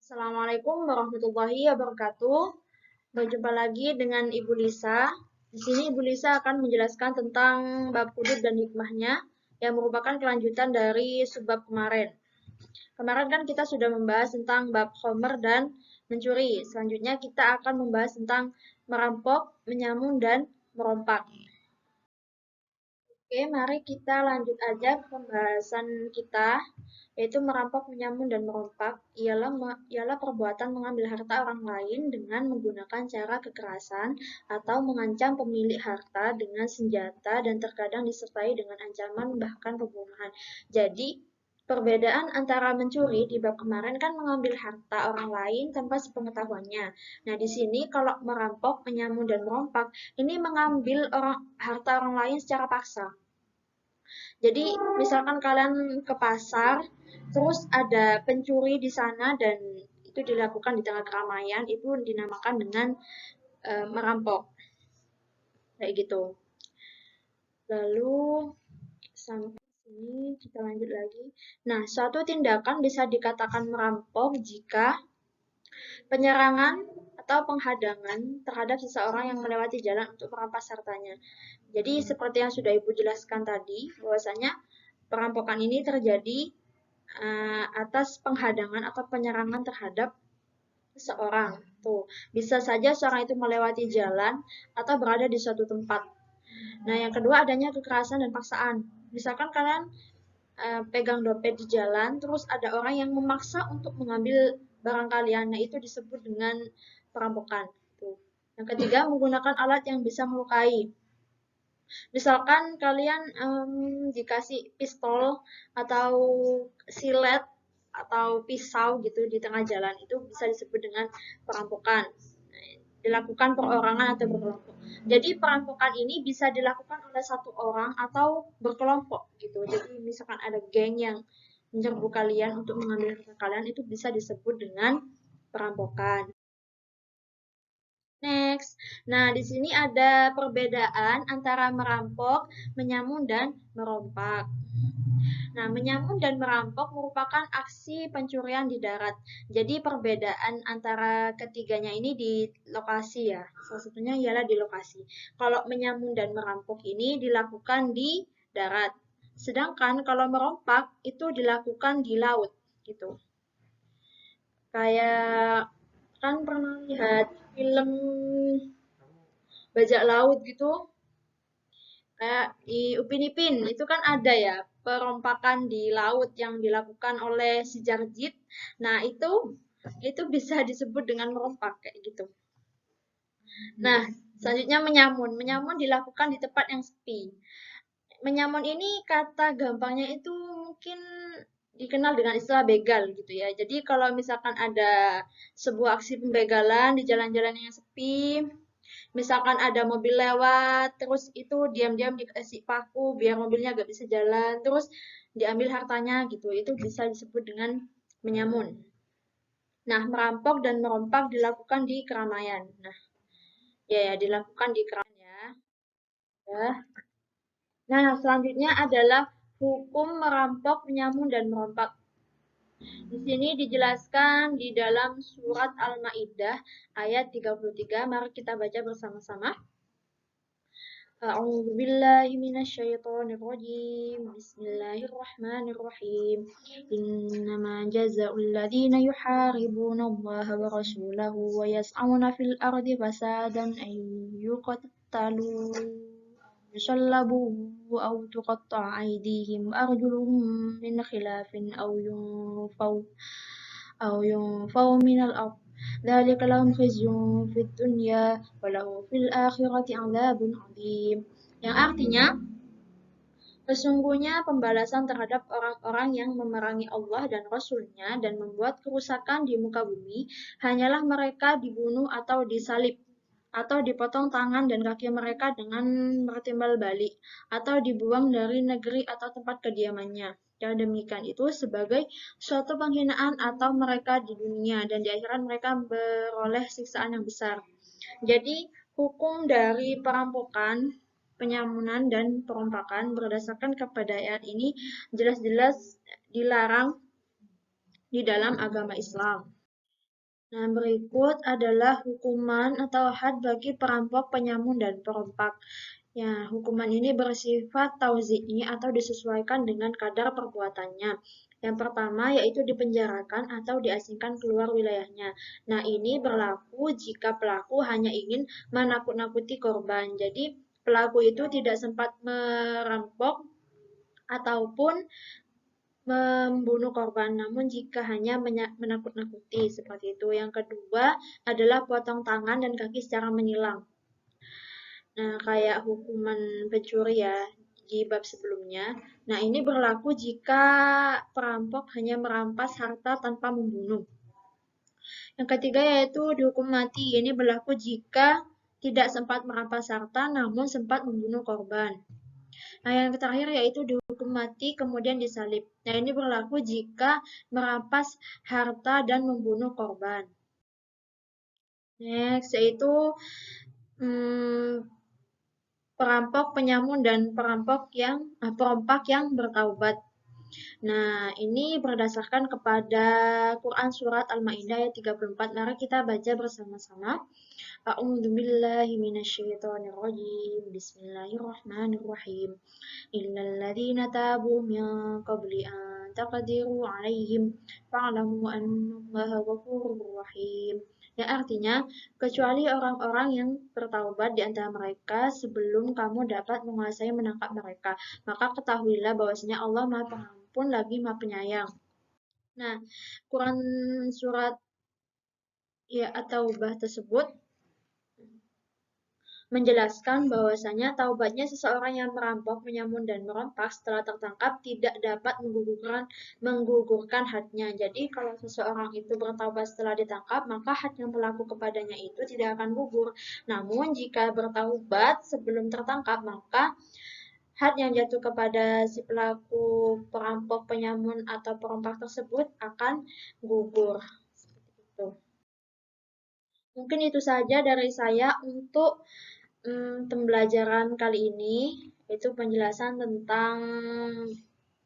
Assalamualaikum warahmatullahi wabarakatuh. Berjumpa lagi dengan Ibu Lisa. Di sini Ibu Lisa akan menjelaskan tentang bab hudud dan hikmahnya yang merupakan kelanjutan dari subbab kemarin. Kemarin kan kita sudah membahas tentang bab khomer dan mencuri. Selanjutnya kita akan membahas tentang merampok, menyamun, dan merompak. Oke, mari kita lanjut aja ke pembahasan kita, yaitu merampok, menyamun, dan merompak ialah perbuatan mengambil harta orang lain dengan menggunakan cara kekerasan atau mengancam pemilik harta dengan senjata dan terkadang disertai dengan ancaman bahkan pembunuhan. Jadi, perbedaan antara mencuri di bab kemarin kan mengambil harta orang lain tanpa sepengetahuannya. Nah, di sini kalau merampok, menyamun, dan merompak, ini mengambil harta orang lain secara paksa. Jadi, misalkan kalian ke pasar, terus ada pencuri di sana dan itu dilakukan di tengah keramaian, itu dinamakan dengan merampok. Kayak gitu. Lalu sampai sini kita lanjut lagi. Nah, suatu tindakan bisa dikatakan merampok jika penyerangan atau penghadangan terhadap seseorang yang melewati jalan untuk merampas hartanya. Jadi seperti yang sudah Ibu jelaskan tadi, bahwasanya perampokan ini terjadi atas penghadangan atau penyerangan terhadap seseorang. Tuh, bisa saja seorang itu melewati jalan atau berada di suatu tempat. Nah, yang kedua adanya kekerasan dan paksaan. Misalkan kalian pegang dompet di jalan, terus ada orang yang memaksa untuk mengambil barang kalian. Nah, itu disebut dengan perampokan. Tuh. Yang ketiga, menggunakan alat yang bisa melukai. Misalkan kalian dikasih pistol atau silet atau pisau gitu di tengah jalan, itu bisa disebut dengan perampokan. Dilakukan perorangan atau berkelompok. Jadi perampokan ini bisa dilakukan oleh satu orang atau berkelompok gitu. Jadi misalkan ada geng yang menyerbu kalian untuk mengambil harta kalian, itu bisa disebut dengan perampokan. Next. Nah, di sini ada perbedaan antara merampok, menyamun, dan merompak. Nah, menyamun dan merampok merupakan aksi pencurian di darat. Jadi, perbedaan antara ketiganya ini di lokasi ya. Salah satunya ialah di lokasi. Kalau menyamun dan merampok ini dilakukan di darat. Sedangkan kalau merompak itu dilakukan di laut gitu. Kayak kan pernah lihat film bajak laut gitu, kayak di Upin Ipin itu kan ada ya perompakan di laut yang dilakukan oleh si Jarjit. Nah, itu bisa disebut dengan merompak kayak gitu. Nah, selanjutnya menyamun. Menyamun dilakukan di tempat yang sepi. Menyamun ini kata gampangnya itu mungkin dikenal dengan istilah begal gitu ya. Jadi kalau misalkan ada sebuah aksi pembegalan di jalan-jalan yang sepi, misalkan ada mobil lewat, terus itu diam-diam dikasih paku biar mobilnya gak bisa jalan, terus diambil hartanya gitu. Itu bisa disebut dengan menyamun. Nah, merampok dan merompak dilakukan di keramaian. Nah, ya dilakukan di keramaian ya. Ya. Nah, selanjutnya adalah hukum merampok, menyamun, dan merompak. Di sini dijelaskan di dalam surat Al-Maidah ayat 33. Mari kita baca bersama-sama. أعوذ بالله من الشيطان الرجيم بسم الله الرحمن الرحيم إنما جزاء الذين يحاربون الله ورسوله ويسعون في الأرض فسادا أن يقتلوا يصلبوا أو تقطع أيديهم وأرجلهم من خلاف أو ينفوا من الأرض ذلك لهم خزي في الدنيا ولهم في الآخرة عذاب عظيم. Yang artinya, sesungguhnya pembalasan terhadap orang-orang yang memerangi Allah dan Rasul-Nya dan membuat kerusakan di muka bumi hanyalah mereka dibunuh atau disalib atau dipotong tangan dan kaki mereka dengan bertimbal balik atau dibuang dari negeri atau tempat kediamannya. Yang demikian itu sebagai suatu penghinaan atau mereka di dunia dan di akhirat mereka beroleh siksaan yang besar. Jadi hukum dari perampokan, penyamunan, dan perompakan berdasarkan kepada ayat ini jelas-jelas dilarang di dalam agama Islam. Nah, berikut adalah hukuman atau had bagi perampok, penyamun, dan perompak. Ya, hukuman ini bersifat tauzi'i atau disesuaikan dengan kadar perbuatannya. Yang pertama yaitu dipenjarakan atau diasingkan keluar wilayahnya. Nah, ini berlaku jika pelaku hanya ingin menakut-nakuti korban. Jadi, pelaku itu tidak sempat merampok ataupun membunuh korban, namun jika hanya menakut-nakuti seperti itu. Yang kedua adalah potong tangan dan kaki secara menyilang. Nah, kayak hukuman pencuri ya di bab sebelumnya. Nah, ini berlaku jika perampok hanya merampas harta tanpa membunuh. Yang ketiga yaitu dihukum mati. Ini berlaku jika tidak sempat merampas harta namun sempat membunuh korban. Nah, yang terakhir yaitu dihukum mati kemudian disalib. Nah, ini berlaku jika merampas harta dan membunuh korban. Next, yaitu hmm, perampok, penyamun, dan perompak yang bertaubat. Nah, ini berdasarkan kepada Quran Surat Al-Ma'idah ayat 34. Mari kita baca bersama-sama. A'udzu billahi minasyaitonir rajim. Bismillahirrahmanirrahim. Illal ladzina tabu min qabli an taqdiru 'alaihim fa'lamu annallaha ghafurur rahim. Yang artinya, kecuali orang-orang yang bertaubat di antara mereka sebelum kamu dapat menguasai menangkap mereka, maka ketahuilah bahwasanya Allah Maha Pengampun lagi Maha Penyayang. Nah, Quran surat ya atau bah tersebut menjelaskan bahwasanya taubatnya seseorang yang merampok, menyamun, dan merompak setelah tertangkap tidak dapat menggugurkan hadnya. Jadi kalau seseorang itu bertaubat setelah ditangkap, maka had yang berlaku kepadanya itu tidak akan gugur. Namun jika bertaubat sebelum tertangkap, maka had yang jatuh kepada si pelaku perampok, penyamun, atau perompak tersebut akan gugur. Seperti itu. Mungkin itu saja dari saya untuk pembelajaran kali ini, itu penjelasan tentang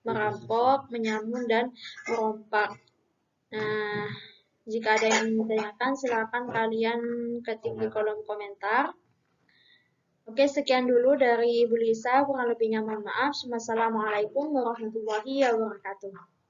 merampok, menyamun, dan merompak. Nah, jika ada yang ditanyakan, silakan kalian ketik di kolom komentar. Oke, sekian dulu dari Ibu Lisa. Kurang lebihnya mohon maaf. Wassalamualaikum warahmatullahi wabarakatuh.